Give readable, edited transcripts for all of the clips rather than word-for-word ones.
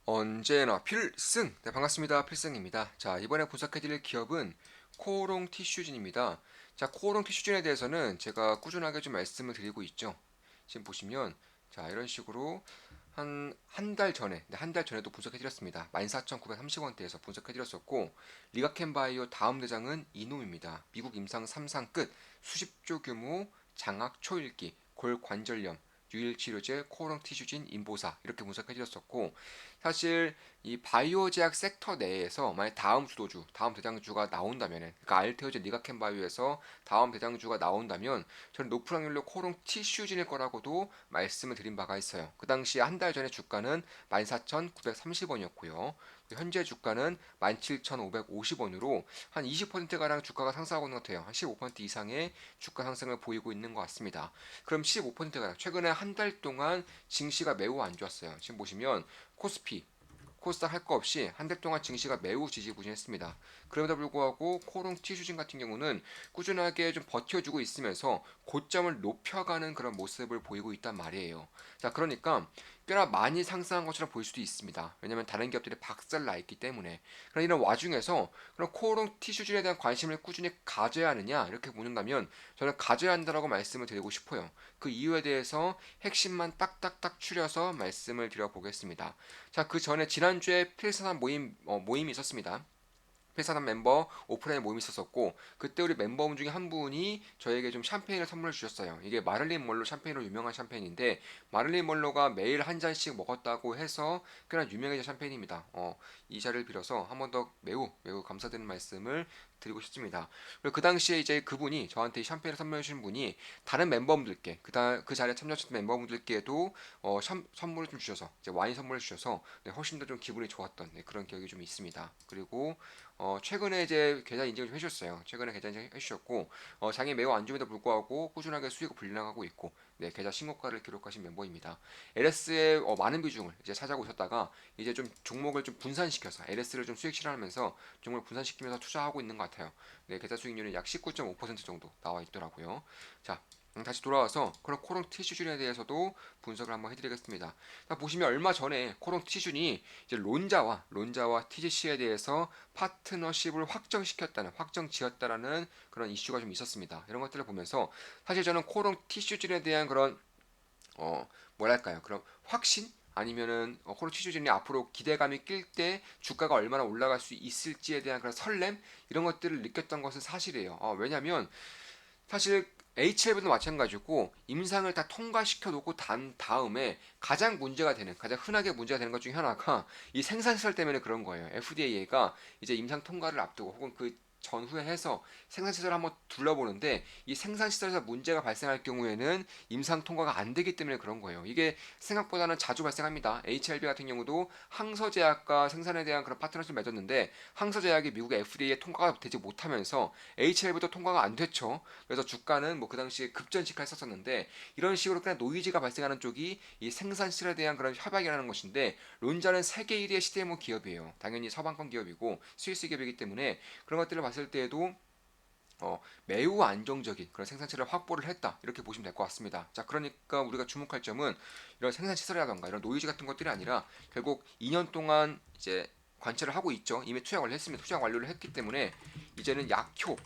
언제나 필승! 네, 반갑습니다. 필승입니다. 자, 이번에 분석해드릴 기업은 코오롱 티슈진입니다. 자, 코오롱 티슈진에 대해서는 제가 꾸준하게 좀 말씀을 드리고 있죠. 지금 보시면, 자, 이런 식으로 한 달 전에, 네, 한 달 전에도 분석해드렸습니다. 14,930원대에서 분석해드렸었고, 리가켄바이오 다음 대장은 이놈입니다. 미국 임상 3상 끝, 수십조 규모 장악 초일기, 골관절염, 유일치료제 코오롱 티슈진 인보사 이렇게 분석해드렸었고 사실 이 바이오 제약 섹터 내에서 만약 다음 주도주, 다음 대장주가 나온다면, 그러니까 알테오제 니가켄 바이오에서 다음 대장주가 나온다면 저는 높은 확률로 코오롱 티슈진일 거라고도 말씀을 드린 바가 있어요. 그 당시 한 달 전에 주가는 14,930원이었고요. 현재 주가는 17,550원으로 한 20%가량 주가가 상승하고 있는 것 같아요. 한 15% 이상의 주가 상승을 보이고 있는 것 같습니다. 그럼 15%가량 최근에 한 달 동안 증시가 매우 안 좋았어요. 지금 보시면 코스피 코스닥 할 거 없이 한 달 동안 증시가 매우 지지부진했습니다. 그럼에도 불구하고 코롱 티슈진 같은 경우는 꾸준하게 좀 버텨주고 있으면서 고점을 높여가는 그런 모습을 보이고 있단 말이에요. 자, 그러니까 꽤나 많이 상승한 것처럼 보일 수도 있습니다. 왜냐하면 다른 기업들이 박살나 있기 때문에. 그런 이런 와중에서 그런 코오롱 티슈진에 대한 관심을 꾸준히 가져야 하느냐 이렇게 묻는다면 저는 가져야 한다라고 말씀을 드리고 싶어요. 그 이유에 대해서 핵심만 딱딱딱 추려서 말씀을 드려보겠습니다. 자, 그 전에 지난주에 필사단 모임이 있었습니다. 회사단 멤버 오프라인 모임이 있었었고 그때 우리 멤버분 중에 한 분이 저에게 좀 샴페인을 선물해 주셨어요. 이게 마를린 멀로 샴페인으로 유명한 샴페인인데 마를린 멀로가 매일 한 잔씩 먹었다고 해서 꽤나 유명해진 샴페인입니다. 이 자리를 빌어서 한 번 더 매우 매우 감사드리는 말씀을 드리고 싶습니다. 그리고 그 당시에 이제 그분이 저한테 샴페인을 선물해 주신 분이 다른 멤버분들께 그 자리에 참여하셨던 멤버분들께도 선물을 좀 주셔서 이제 와인 선물을 주셔서 네, 훨씬 더 좀 기분이 좋았던 네, 그런 기억이 좀 있습니다. 그리고 최근에 이제 계좌 인증을 좀 해주셨어요. 최근에 계좌 인증 해주셨고 장이 매우 안 좋음에도 불구하고 꾸준하게 수익을 불려나가고 있고 네, 계좌 신고가를 기록하신 멤버입니다. LS의 많은 비중을 이제 차지하고 있었다가 이제 좀 종목을 좀 분산시켜서 LS를 좀 수익 실현하면서 종목을 분산시키면서 투자하고 있는 것 같아요. 네, 계좌 수익률은 약 19.5% 정도 나와 있더라고요. 자, 다시 돌아와서 그런 코롱 티슈준에 대해서도 분석을 한번 해드리겠습니다. 자, 보시면 얼마 전에 코롱 티슈준이 이제 론자와 TGC에 대해서 파트너십을 확정 지었다라는 그런 이슈가 좀 있었습니다. 이런 것들을 보면서 사실 저는 코롱 티슈진에 대한 그런 뭐랄까요? 그런 확신 아니면은 코롱 티슈진이 앞으로 기대감이 낄 때 주가가 얼마나 올라갈 수 있을지에 대한 그런 설렘 이런 것들을 느꼈던 것은 사실이에요. 왜냐하면 사실 HLB도 마찬가지고 임상을 다 통과시켜 놓고 단 다음에 가장 흔하게 문제가 되는 것 중에 하나가 이 생산시설 때문에 그런 거예요. FDA가 이제 임상 통과를 앞두고 혹은 그 전후에 해서 생산시설을 한번 둘러보는데 이 생산시설에서 문제가 발생할 경우에는 임상 통과가 안 되기 때문에 그런 거예요. 이게 생각보다는 자주 발생합니다. HLB 같은 경우도 항서제약과 생산에 대한 그런 파트너십을 맺었는데 항서제약이 미국의 FDA에 통과가 되지 못하면서 HLB도 통과가 안 됐죠. 그래서 주가는 뭐 그 당시에 급전직하했었었는데 이런 식으로 그냥 노이즈가 발생하는 쪽이 이 생산실에 대한 그런 협약이라는 것인데 론자는 세계 1위의 CDMO 기업이에요. 당연히 서방권 기업이고 스위스 기업이기 때문에 그런 것들을 봤을 때에도 매우 안정적인 그런 생산체를 확보를 했다 이렇게 보시면 될 것 같습니다. 자, 그러니까 우리가 주목할 점은 이런 생산 시설이라던가 이런 노이즈 같은 것들이 아니라 결국 2년 동안 이제 관찰을 하고 있죠. 이미 투자 완료를 했습니다. 투자 완료를 했기 때문에 이제는 약효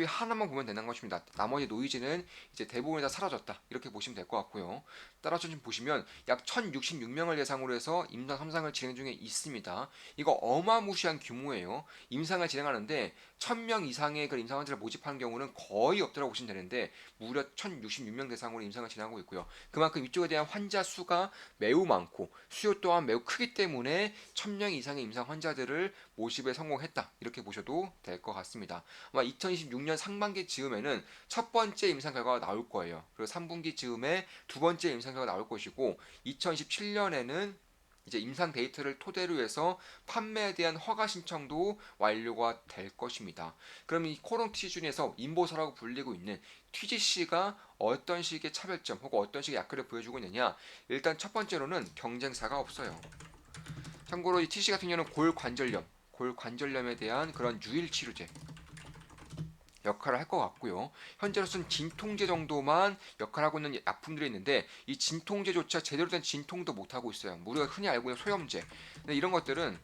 이 하나만 보면 되는 것입니다. 나머지 노이즈는 이제 대부분이 다 사라졌다 이렇게 보시면 될 것 같고요. 따라서 좀 보시면 약 1066명을 대상으로 해서 임상 3상을 진행 중에 있습니다. 이거 어마무시한 규모예요. 임상을 진행하는데 1000명 이상의 그 임상 환자를 모집하는 경우는 거의 없다고 보시면 되는데 무려 1066명 대상으로 임상을 진행하고 있고요. 그만큼 이쪽에 대한 환자 수가 매우 많고 수요 또한 매우 크기 때문에 1000명 이상의 임상 환자들을 모집에 성공했다. 이렇게 보셔도 될 것 같습니다. 아마 2026년 상반기 즈음에는 첫 번째 임상 결과가 나올 거예요. 그리고 3분기 즈음에 두 번째 임상 결과가 나올 것이고 2027년에는 이제 임상 데이터를 토대로 해서 판매에 대한 허가 신청도 완료가 될 것입니다. 그럼 이 코롱 티준에서 인보사라고 불리고 있는 TGC가 어떤 식의 차별점 혹은 어떤 식의 약효를 보여주고 있느냐? 일단 첫 번째로는 경쟁사가 없어요. 참고로 이 TGC 같은 경우는 골관절염에 대한 그런 유일 치료제 역할을 할 것 같고요. 현재로서는 진통제 정도만 역할을 하고 있는 약품들이 있는데 이 진통제조차 제대로 된 진통도 못 하고 있어요. 우리가 흔히 알고 있는 소염제. 근데 이런 것들은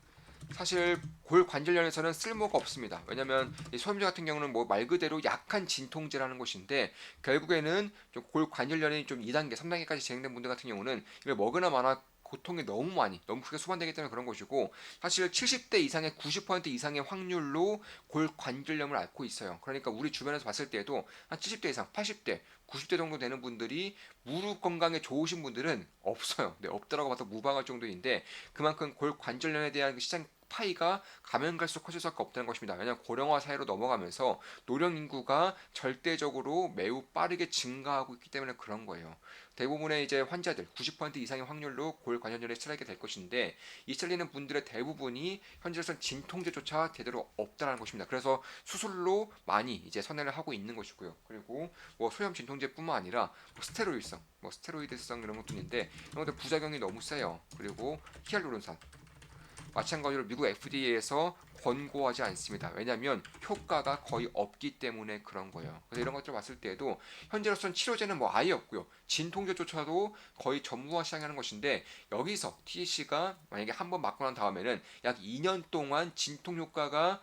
사실 골관절염에서는 쓸모가 없습니다. 왜냐하면 이 소염제 같은 경우는 뭐 말 그대로 약한 진통제라는 것인데 결국에는 좀 골관절염이 좀 2단계, 3단계까지 진행된 분들 같은 경우는 이걸 먹으나 마나 고통이 너무 많이, 너무 크게 수반되기 때문에 그런 것이고 사실 70대 이상의 90% 이상의 확률로 골관절염을 앓고 있어요. 그러니까 우리 주변에서 봤을 때에도 한 70대 이상, 80대, 90대 정도 되는 분들이 무릎 건강에 좋으신 분들은 없어요. 네, 없더라고 봐도 무방할 정도인데 그만큼 골관절염에 대한 그 시장 파이가 가면 갈수록 커질 수밖에 없다는 것입니다. 왜냐하면 고령화 사회로 넘어가면서 노령 인구가 절대적으로 매우 빠르게 증가하고 있기 때문에 그런 거예요. 대부분의 이제 환자들 90% 이상의 확률로 골관절염에 시달리게 될 것인데 이 시달리는 분들의 대부분이 현재로서는 진통제조차 제대로 없다는 것입니다. 그래서 수술로 많이 이제 선회를 하고 있는 것이고요. 그리고 뭐 소염 진통제뿐만 아니라 뭐 스테로이드성, 뭐 스테로이드성 이런 것도 있는데 이런 것들 부작용이 너무 세요. 그리고 히알루론산 마찬가지로 미국 FDA에서 권고하지 않습니다. 왜냐하면 효과가 거의 없기 때문에 그런 거예요. 그래서 이런 것들을 봤을 때에도 현재로서는 치료제는 뭐 아예 없고요. 진통제조차도 거의 전무화 시장하는 것인데 여기서 TC가 만약에 한 번 맞고 난 다음에는 약 2년 동안 진통 효과가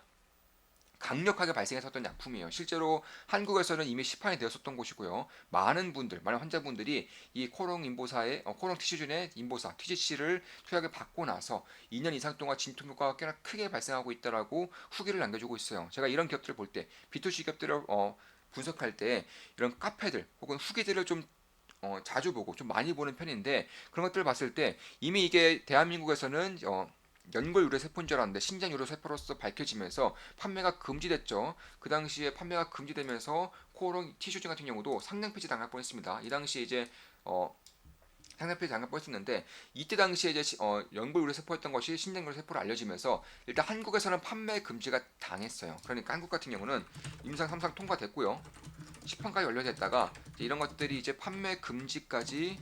강력하게 발생했었던 약품이에요. 실제로 한국에서는 이미 시판이 되었었던 곳이고요. 많은 환자분들이 이 코롱 인보사의 코롱 티시준의 인보사 TGC를 투약을 받고 나서 2년 이상 동안 진통 효과가 꽤나 크게 발생하고 있다라고 후기를 남겨주고 있어요. 제가 이런 기업들을 볼 때 B2C 기업들을 분석할 때 이런 카페들 혹은 후기들을 좀 자주 보고 좀 많이 보는 편인데 그런 것들을 봤을 때 이미 이게 대한민국에서는 연골 유래 세포인 줄 알았는데 신장 유래 세포로서 밝혀지면서 판매가 금지됐죠. 그 당시에 판매가 금지되면서 코오롱 티슈진 같은 경우도 상량 폐지 당할 뻔했습니다. 이 당시에 이제 어, 상량 폐지 당할 뻔했었는데 이때 당시에 이제 연골 유래 세포였던 것이 신장 유래 세포로 알려지면서 일단 한국에서는 판매 금지가 당했어요. 그러니까 한국 같은 경우는 임상 3상 통과됐고요. 시판까지 완료됐다가 이런 것들이 이제 판매 금지까지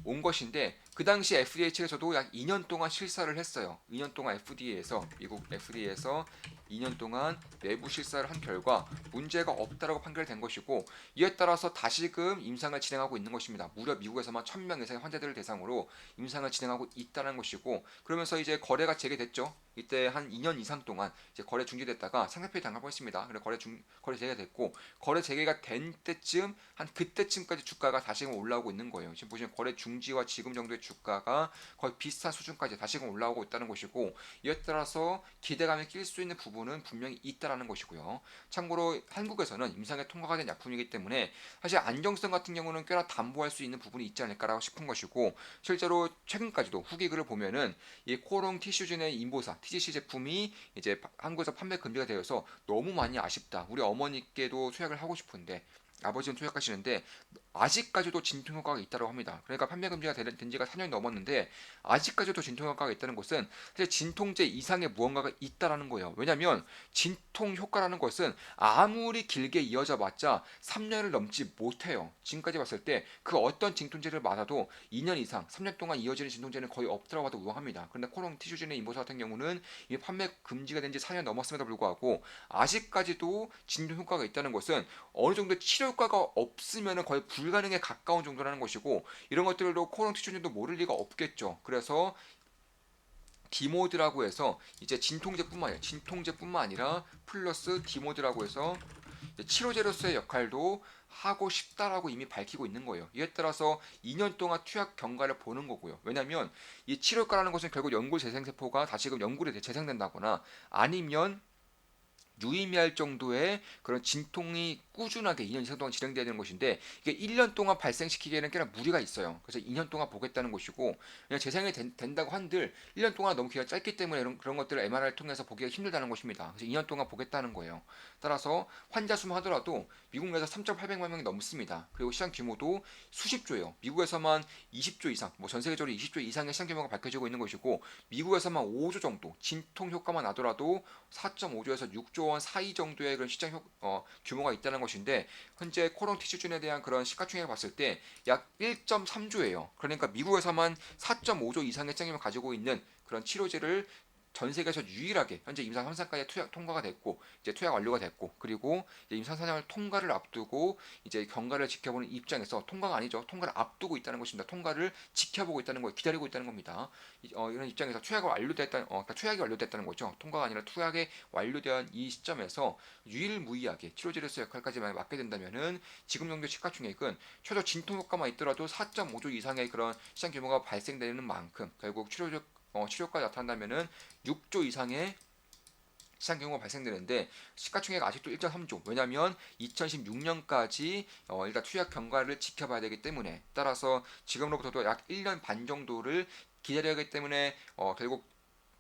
온 것인데 그 당시 FDA 측에서도 약 2년 동안 실사를 했어요. 2년 동안 FDA에서 미국 FDA에서 2년 동안 내부 실사를 한 결과 문제가 없다라고 판결된 것이고 이에 따라서 다시금 임상을 진행하고 있는 것입니다. 무려 미국에서만 1000명 이상의 환자들을 대상으로 임상을 진행하고 있다는 것이고 그러면서 이제 거래가 재개됐죠. 이때 한 2년 이상 동안 이제 거래 중지됐다가 상대편이 당하고 있습니다. 그래 거래 재개가 됐고 거래 재개가 된 때쯤 한 그때쯤까지 주가가 다시금 올라오고 있는 거예요. 지금 보시면 거래 중지와 지금 정도의 주가가 거의 비슷한 수준까지 다시금 올라오고 있다는 것이고 이에 따라서 기대감을 낄 수 있는 부분은 분명히 있다라는 것이고요. 참고로 한국에서는 임상에 통과가 된 약품이기 때문에 사실 안정성 같은 경우는 꽤나 담보할 수 있는 부분이 있지 않을까라고 싶은 것이고 실제로 최근까지도 후기 글을 보면은 이 코롱 티슈진의 인보사 TGC 제품이 이제 한국에서 판매 금지가 되어서 너무 많이 아쉽다. 우리 어머니께도 투약을 하고 싶은데 아버지는 투약하시는데 아직까지도 진통 효과가 있다고 합니다. 그러니까 판매 금지가 된 지가 4년이 넘었는데 아직까지도 진통 효과가 있다는 것은 사실 진통제 이상의 무언가가 있다라는 거예요. 왜냐하면 진통 효과라는 것은 아무리 길게 이어져 봤자 3년을 넘지 못해요. 지금까지 봤을 때 그 어떤 진통제를 맞아도 2년 이상, 3년 동안 이어지는 진통제는 거의 없더라고 하도 무방합니다. 그런데 코롱 티슈진의 인보사 같은 경우는 이 판매 금지가 된 지 4년 넘었음에도 불구하고 아직까지도 진통 효과가 있다는 것은 어느 정도 치료 효과가 없으면 거의 불가능에 가까운 정도라는 것이고 이런 것들도 코로나 티슈진도 모를 리가 없겠죠. 그래서 디모드라고 해서 이제 진통제뿐만 아니라 플러스 디모드라고 해서 치료제로서의 역할도 하고 싶다라고 이미 밝히고 있는 거예요. 이에 따라서 2년 동안 투약 경과를 보는 거고요. 왜냐하면 이 치료과라는 것은 결국 연골 재생세포가 다시금 연골에 재생된다거나 아니면 유의미할 정도의 그런 진통이 꾸준하게 2년 이상 동안 진행돼야 되는 것인데 이게 1년 동안 발생시키기에는 꽤나 무리가 있어요. 그래서 2년 동안 보겠다는 것이고 그냥 재생이 된다고 한들 1년 동안 너무 기간이 짧기 때문에 그런 것들을 MRI를 통해서 보기가 힘들다는 것입니다. 그래서 2년 동안 보겠다는 거예요. 따라서 환자 수만 하더라도 미국 내에서 3,800만 명이 넘습니다. 그리고 시장 규모도 수십조예요. 미국에서만 20조 이상, 뭐 전 세계적으로 20조 이상의 시장 규모가 밝혀지고 있는 것이고 미국에서만 5조 정도 진통 효과만 나더라도 4.5조에서 6조 원 사이 정도의 그런 시장 규모가 있다는 것인데 현재 코롱 티슈진에 대한 그런 시가총액을 봤을 때 약 1.3조예요. 그러니까 미국에서만 4.5조 이상의 시장 규모를 가지고 있는 그런 치료제를 전 세계에서 유일하게 현재 임상 3상까지 투약 통과가 됐고 이제 투약 완료가 됐고 그리고 이제 임상 4상을 통과를 앞두고 이제 경과를 지켜보는 입장에서 통과가 아니죠. 통과를 앞두고 있다는 것입니다. 통과를 지켜보고 있다는 거예요. 기다리고 있다는 겁니다. 이런 입장에서 투약이 완료됐다, 그러니까 투약이 완료됐다는 거죠. 통과가 아니라 투약이 완료된 이 시점에서 유일무이하게 치료제로서 역할까지만 맡게 된다면은 지금 정도 시가총액은 최소 진통 효과만 있더라도 4.5조 이상의 그런 시장 규모가 발생되는 만큼 결국 치료가 나타난다면은 6조 이상의 시장 규모가 발생되는데 시가총액 아직도 1.3조. 왜냐하면 2016년까지 일단 투약 경과를 지켜봐야 되기 때문에 따라서 지금으로부터도 약 1년 반 정도를 기다려야 하기 때문에 결국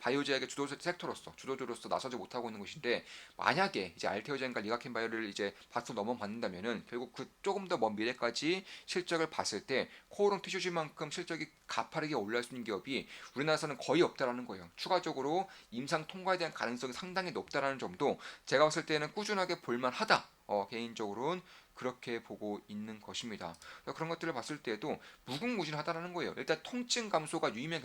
바이오제약의 주도 섹터로서 주도주로서 나서지 못하고 있는 것인데 만약에 이제 알테오젠과 리가켄바이오를 이제 밭으로 넘어받는다면은 결국 그 조금 더 먼 미래까지 실적을 봤을 때 코오롱 티슈즈만큼 실적이 가파르게 올라갈 수 있는 기업이 우리나라에서는 거의 없다라는 거예요. 추가적으로 임상 통과에 대한 가능성이 상당히 높다라는 점도 제가 봤을 때는 꾸준하게 볼만하다. 개인적으로는 그렇게 보고 있는 것입니다. 그런 것들을 봤을 때에도 무궁무진하다라는 거예요. 일단 통증 감소가 유의미한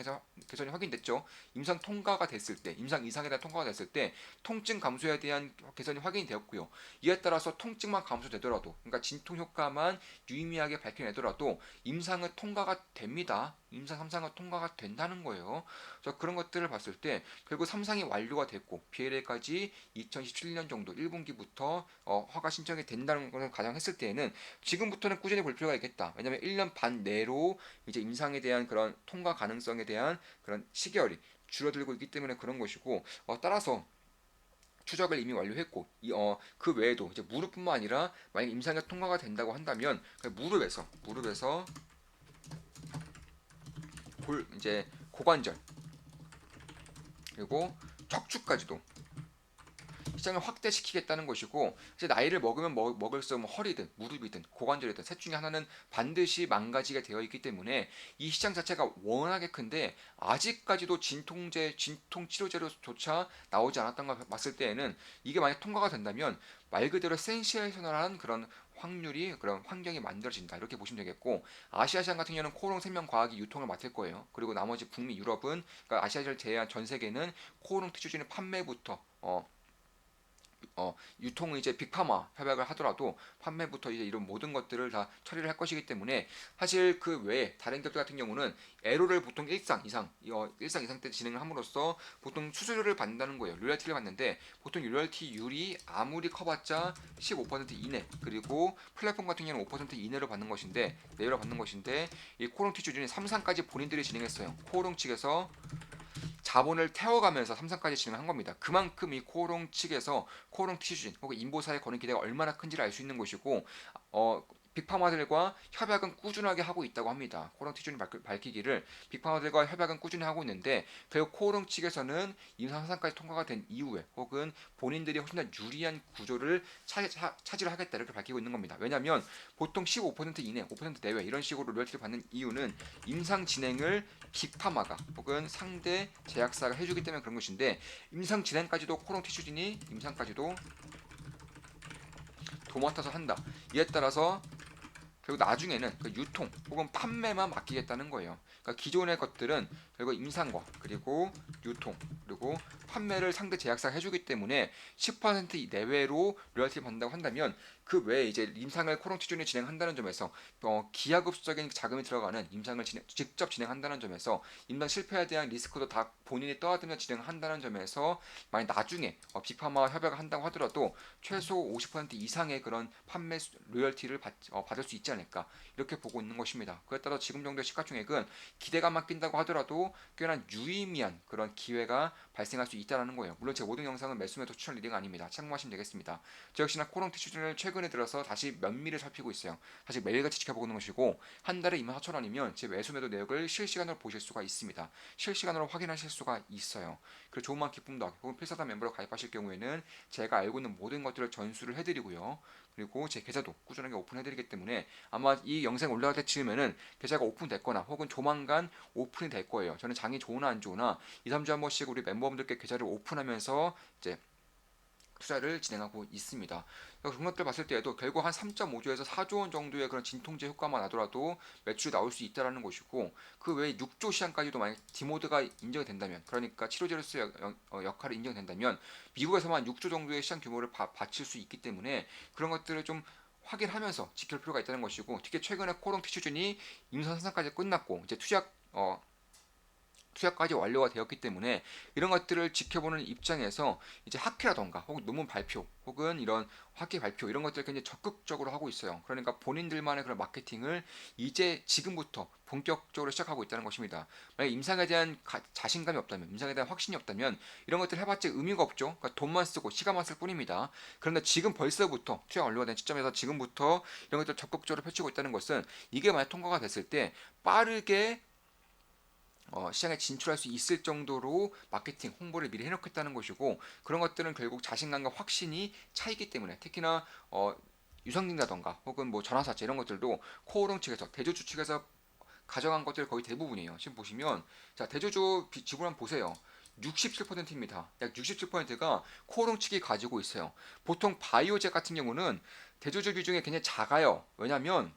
개선이 확인됐죠. 임상 통과가 됐을 때, 임상 이상에 대한 통과가 됐을 때 통증 감소에 대한 개선이 확인이 되었고요. 이에 따라서 통증만 감소되더라도, 그러니까 진통 효과만 유의미하게 밝혀내더라도 임상은 통과가 됩니다. 임상 3상은 통과가 된다는 거예요. 그래서 그런 것들을 봤을 때 결국 3상이 완료가 됐고 BLA까지 2017년 정도 1분기부터 허가 신청이 된다는 것을 가정했을 때에는 지금부터는 꾸준히 볼 필요가 있겠다. 왜냐하면 1년 반 내로 이제 임상에 대한 그런 통과 가능성에 대한 그런 시계열이 줄어들고 있기 때문에 그런 것이고 따라서 추적을 이미 완료했고 그 외에도 이제 무릎뿐만 아니라 만약 임상에 통과가 된다고 한다면 무릎에서 이제 고관절 그리고 척추까지도 시장을 확대시키겠다는 것이고 이제 나이를 먹으면 먹을수록 뭐 허리든 무릎이든 고관절이든 셋 중에 하나는 반드시 망가지게 되어 있기 때문에 이 시장 자체가 워낙에 큰데 아직까지도 진통 치료제로조차 나오지 않았던 걸 봤을 때에는 이게 만약 통과가 된다면 말 그대로 센세이셔널한 그런 확률이 그런 환경이 만들어진다 이렇게 보시면 되겠고 아시아 시장 같은 경우는 코오롱 생명과학이 유통을 맡을 거예요. 그리고 나머지 북미 유럽은 그러니까 아시아를 제외한 전 세계는 코오롱 티슈진의 판매부터 유통은 이제 빅파마 협약을 하더라도 판매부터 이제 이런 모든 것들을 다 처리를 할 것이기 때문에 사실 그 외에 다른 기업들 같은 경우는 애로를 보통 일상 이상 때 진행을 함으로써 보통 수수료를 받는다는 거예요. 로열티를 받는데 보통 로열티율이 아무리 커봤자 15% 이내 그리고 플랫폼 같은 경우는 5% 이내로 받는 것인데 내로 받는 것인데 이 코롱 티슈준이 3상까지 본인들이 진행했어요. 코롱 측에서 자본을 태워가면서 삼성까지 진행한 겁니다. 그만큼 이 코오롱 측에서 코오롱 티슈진 혹은 인보사에 거는 기대가 얼마나 큰지를 알 수 있는 것이고 빅파마들과 협약은 꾸준하게 하고 있다고 합니다. 코오롱 티슈진이 밝히기를 빅파마들과 협약은 꾸준히 하고 있는데 결국 코오롱 측에서는 임상 사상까지 통과가 된 이후에 혹은 본인들이 훨씬 더 유리한 구조를 차지를 하겠다 이렇게 밝히고 있는 겁니다. 왜냐하면 보통 15% 이내, 5% 내외 이런 식으로 로열티를 받는 이유는 임상 진행을 빅파마가 혹은 상대 제약사가 해주기 때문에 그런 것인데 임상 진행까지도 코롱 티슈진이 임상까지도 도맡아서 한다. 이에 따라서 그리고 나중에는 그 유통 혹은 판매만 맡기겠다는 거예요. 그러니까 기존의 것들은 결국 임상과 그리고 유통 그리고 판매를 상대 제약사가 해주기 때문에 10% 내외로 로열티를 받는다고 한다면 그 외에 이제 임상을 코롱티준이 진행한다는 점에서 기하급수적인 자금이 들어가는 임상을 직접 진행한다는 점에서 임상 실패에 대한 리스크도 다 본인이 떠안으며 진행한다는 점에서 만약 나중에 빅파마와 협약을 한다고 하더라도 최소 50% 이상의 그런 판매 로열티를 받을 수 있지 않을까 이렇게 보고 있는 것입니다. 그에 따라 지금 정도의 시가총액은 기대감만 낀다고 하더라도 꽤나 유의미한 그런 기회가 발생할 수 있다는 거예요. 물론 제 모든 영상은 매수매도 추천 리딩 아닙니다. 참고하시면 되겠습니다. 저 역시나 코롱 티슈준을 최근에 들어서 다시 면밀히 살피고 있어요. 사실 매일같이 지켜보고 있는 것이고 한 달에 24,000원이면 제 매수매도 내역을 실시간으로 보실 수가 있습니다. 실시간으로 확인하실 수가 있어요. 그리고 조금만 기쁨 더하기 혹은 필사단 멤버로 가입하실 경우에는 제가 알고 있는 모든 것들을 전수를 해드리고요. 그리고 제 계좌도 꾸준하게 오픈해드리기 때문에 아마 이 영상 올라갈 때쯤에는 계좌가 오픈됐거나 혹은 조만간 오픈이 될 거예요. 저는 장이 좋으나 안 좋으나 2, 3주에 한 번씩 우리 멤버분들께 계좌를 오픈하면서 이제 투자를 진행하고 있습니다. 그런 것들 봤을 때에도 결국 한 3.5조에서 4조 원 정도의 그런 진통제 효과만 나더라도 매출이 나올 수 있다라는 것이고, 그 외에 6조 시장까지도 만약 디모드가 인정이 된다면, 그러니까 치료제로서 역할이 인정된다면 미국에서만 6조 정도의 시장 규모를 받칠 수 있기 때문에 그런 것들을 좀 확인하면서 지킬 필요가 있다는 것이고, 특히 최근에 코롱 티슈준이 임상 생산까지 끝났고 이제 투약까지 완료가 되었기 때문에 이런 것들을 지켜보는 입장에서 이제 학회라던가 혹은 논문 발표 혹은 이런 학회 발표 이런 것들을 굉장히 적극적으로 하고 있어요. 그러니까 본인들만의 그런 마케팅을 이제 지금부터 본격적으로 시작하고 있다는 것입니다. 만약 임상에 대한 자신감이 없다면, 임상에 대한 확신이 없다면 이런 것들 해봤자 의미가 없죠. 그러니까 돈만 쓰고 시간만 쓸 뿐입니다. 그런데 지금 벌써부터 투약 완료가 된 시점에서 지금부터 이런 것들 적극적으로 펼치고 있다는 것은 이게 만약 통과가 됐을 때 빠르게 시장에 진출할 수 있을 정도로 마케팅, 홍보를 미리 해놓겠다는 것이고, 그런 것들은 결국 자신감과 확신이 차이기 때문에 특히나 유성진이라던가 혹은 뭐 전화사채 이런 것들도 코오롱 측에서 대주주 측에서 가져간 것들 거의 대부분이에요. 지금 보시면 자 대주주 지분 한번 보세요. 67%입니다. 약 67%가 코오롱 측이 가지고 있어요. 보통 바이오제 같은 경우는 대주주 비중이 굉장히 작아요. 왜냐하면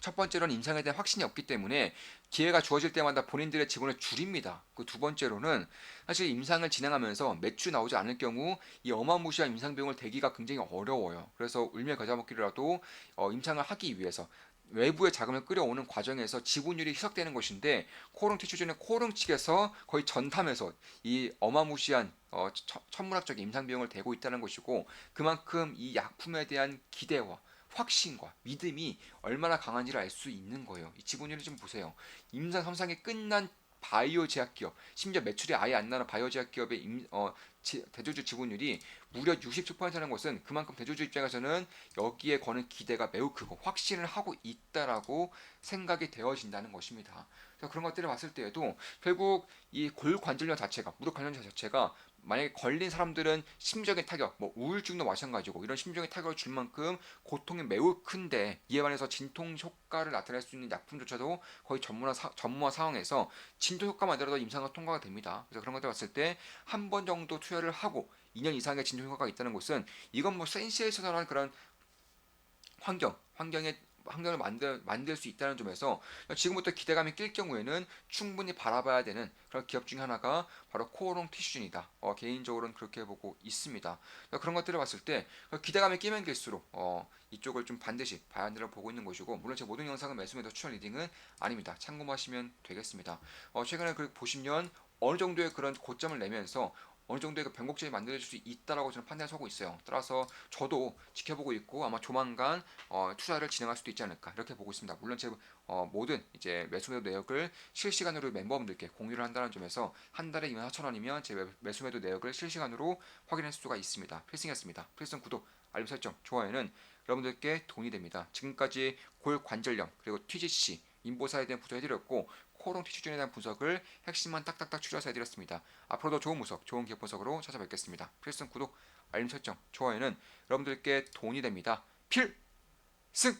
첫 번째로는 임상에 대한 확신이 없기 때문에 기회가 주어질 때마다 본인들의 지분을 줄입니다. 그 두 번째로는 사실 임상을 진행하면서 매출이 나오지 않을 경우 이 어마무시한 임상 비용을 대기가 굉장히 어려워요. 그래서 울며 겨자 먹기라도 임상을 하기 위해서 외부의 자금을 끌어오는 과정에서 지분율이 희석되는 것인데, 코오롱 티슈즈는 코오롱 측에서 거의 전담해서 이 어마무시한 천문학적 임상 비용을 대고 있다는 것이고, 그만큼 이 약품에 대한 기대와 확신과 믿음이 얼마나 강한지를 알 수 있는 거예요. 이 지분율을 좀 보세요. 임상 3상이 끝난 바이오 제약 기업, 심지어 매출이 아예 안 나는 바이오 제약 기업의 대주주 지분율이 무려 67%라는 것은 그만큼 대주주 입장에서는 여기에 거는 기대가 매우 크고 확신을 하고 있다라고 생각이 되어진다는 것입니다. 그래서 그런 것들을 봤을 때에도 결국 이 골관절염 자체가, 무릎 관절염 자체가 만약에 걸린 사람들은 심적인 타격, 뭐 우울증도 마찬가지고 이런 심적인 타격을 줄 만큼 고통이 매우 큰데, 이에 반해서 진통 효과를 나타낼 수 있는 약품조차도 거의 전무한 상황에서 진통 효과만이라도 임상과 통과가 됩니다. 그래서 그런 것들 봤을 때 한 번 정도 투여를 하고 2년 이상의 진통 효과가 있다는 것은 이건 뭐 센세이셔널한 그런 환경을 만들 수 있다는 점에서 지금부터 기대감이 낄 경우에는 충분히 바라봐야 되는 그런 기업 중에 하나가 바로 코오롱 티슈진이다. 개인적으로는 그렇게 보고 있습니다. 그런 것들을 봤을 때 기대감이 끼면 길수록 이쪽을 좀 반드시 봐야 한다고 보고 있는 것이고, 물론 제 모든 영상은 매수매도 추천 리딩은 아닙니다. 참고하시면 되겠습니다. 최근에 보시면 어느 정도의 그런 고점을 내면서 어느 정도의 그 변곡점이 만들어질 수 있다라고 저는 판단하고 있어요. 따라서 저도 지켜보고 있고 아마 조만간 투자를 진행할 수도 있지 않을까 이렇게 보고 있습니다. 물론 제 모든 이제 매수매도 내역을 실시간으로 멤버분들께 공유를 한다는 점에서 한 달에 24,000원이면 제 매수매도 내역을 실시간으로 확인할 수가 있습니다. 필승이었습니다. 필승 구독, 알림 설정, 좋아요는 여러분들께 도움이 됩니다. 지금까지 골관절염 그리고 TGC 인보사에 대한 분석해드렸고, 코롱 티슈준에 대한 분석을 핵심만 딱딱딱 추려서 해드렸습니다. 앞으로도 좋은 분석, 좋은 기업 분석으로 찾아뵙겠습니다. 필승 구독, 알림 설정, 좋아요는 여러분들께 도움이 됩니다. 필승!